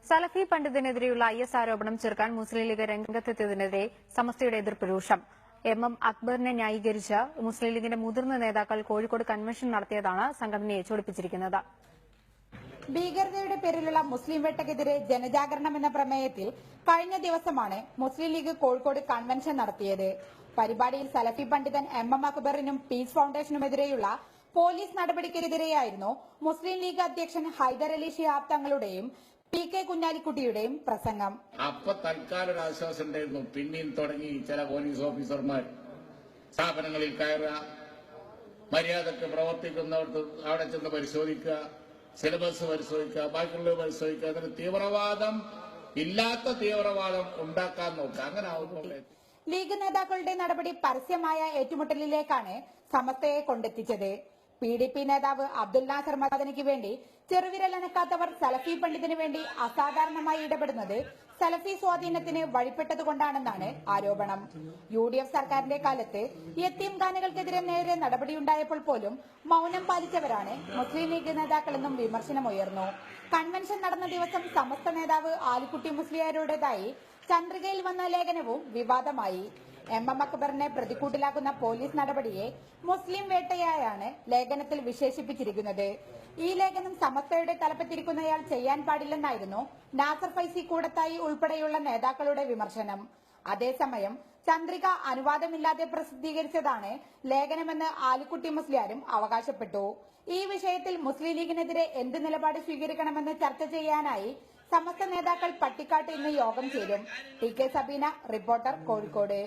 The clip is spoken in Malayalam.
സലഫി പണ്ഡിതിനെതിരെയുള്ള IS ആരോപണം ചെറുക്കാൻ മുസ്ലിം ലീഗ് രംഗത്തെത്തിയതിനെതിരെ സമസ്തയുടെ എതിർപ്പ് രൂക്ഷം. MM അക്ബറിനെ ന്യായീകരിച്ച് മുസ്ലിം ലീഗിന്റെ മുതിർന്ന നേതാക്കൾ കോഴിക്കോട് കൺവെൻഷൻ നടത്തിയതാണ് സംഘടനയെ ചൊടിപ്പിച്ചിരിക്കുന്നത്. ഭീകരതയുടെ പേരിലുള്ള മുസ്ലിം വേട്ടയ്ക്കെതിരെ ജനജാഗരണം എന്ന പ്രമേയത്തിൽ കഴിഞ്ഞ ദിവസമാണ് മുസ്ലിം ലീഗ് കോഴിക്കോട് കൺവെൻഷൻ നടത്തിയത്. പരിപാടിയിൽ സലഫി പണ്ഡിതൻ MM അക്ബറിനും പീസ് ഫൌണ്ടേഷനുമെതിരെയുള്ള പോലീസ് നടപടിക്കെതിരെയായിരുന്നു മുസ്ലിം ലീഗ് അധ്യക്ഷൻ ഹൈദരലി ശിഹാബ് തങ്ങളുടെയും PK കുഞ്ഞാലിക്കുട്ടിയുടെയും പ്രസംഗം. അപ്പൊ തൽക്കാലം ഒരു ആശ്വാസം ഉണ്ടായിരുന്നു. പിന്നെയും തുടങ്ങി ചില പോലീസ് ഓഫീസർമാർ സ്ഥാപനങ്ങളിൽ കയറുക, മര്യാദക്ക് പ്രവർത്തിക്കുന്നവർക്ക് അവിടെ ചെന്ന് പരിശോധിക്കുക, സിലബസ് പരിശോധിക്കുക, ബാക്കിയുള്ളത് പരിശോധിക്കുക. അതിന് തീവ്രവാദം ഇല്ലാത്ത തീവ്രവാദം ഉണ്ടാക്കാൻ നോക്കുക. അങ്ങനെ ആവുന്നു. ലീഗ് നേതാക്കളുടെ നടപടി പരസ്യമായ ഏറ്റുമുട്ടലിലേക്കാണ് സമസ്തയെ കൊണ്ടെത്തിച്ചത്. PDP നേതാവ് അബ്ദുൽ നാസർ മദനിക്ക് വേണ്ടി ചെറുവിരലനക്കാത്തവർ സലഫി പണ്ഡിതിനു വേണ്ടി അസാധാരണമായി ഇടപെടുന്നത് സലഫി സ്വാധീനത്തിന് വഴിപ്പെട്ടതുകൊണ്ടാണെന്നാണ് ആരോപണം. UDF സർക്കാരിന്റെ കാലത്ത് യത്തീംഖാനകൾക്കെതിരെ നേരെ നടപടിയുണ്ടായപ്പോൾ പോലും മൌനം പാലിച്ചവരാണ് മുസ്ലിം ലീഗ് നേതാക്കളെന്നും വിമർശനമുയർന്നു. കൺവെൻഷൻ നടന്ന ദിവസം സമസ്ത നേതാവ് ആലിക്കുട്ടി മുസ്ലിയാരുടേതായി ചന്ദ്രികയിൽ വന്ന ലേഖനവും വിവാദമായി. MM അക്ബറിനെ പ്രതിക്കൂട്ടിലാക്കുന്ന പോലീസ് നടപടിയെ മുസ്ലിം വേട്ടയായാണ് ലേഖനത്തിൽ വിശേഷിപ്പിച്ചിരിക്കുന്നത്. ഈ ലേഖനം സമസ്തയുടെ തലപ്പത്തിരിക്കുന്നയാൾ ചെയ്യാൻ പാടില്ലെന്നായിരുന്നു നാസർ ഫൈസി കൂടത്തായി ഉൾപ്പെടെയുള്ള നേതാക്കളുടെ വിമർശനം. അതേസമയം ചന്ദ്രിക അനുവാദമില്ലാതെ പ്രസിദ്ധീകരിച്ചതാണ് ലേഖനമെന്ന് ആലിക്കുട്ടി മുസ്ലിയാരും അവകാശപ്പെട്ടു. ഈ വിഷയത്തിൽ മുസ്ലിം ലീഗിനെതിരെ എന്ത് നിലപാട് സ്വീകരിക്കണമെന്ന് ചർച്ച ചെയ്യാനായി സമസ്ത നേതാക്കൾ പട്ടിക്കാട്ട് ഇന്ന് യോഗം ചേരും. TK Sabeena, reporter, Kozhikode.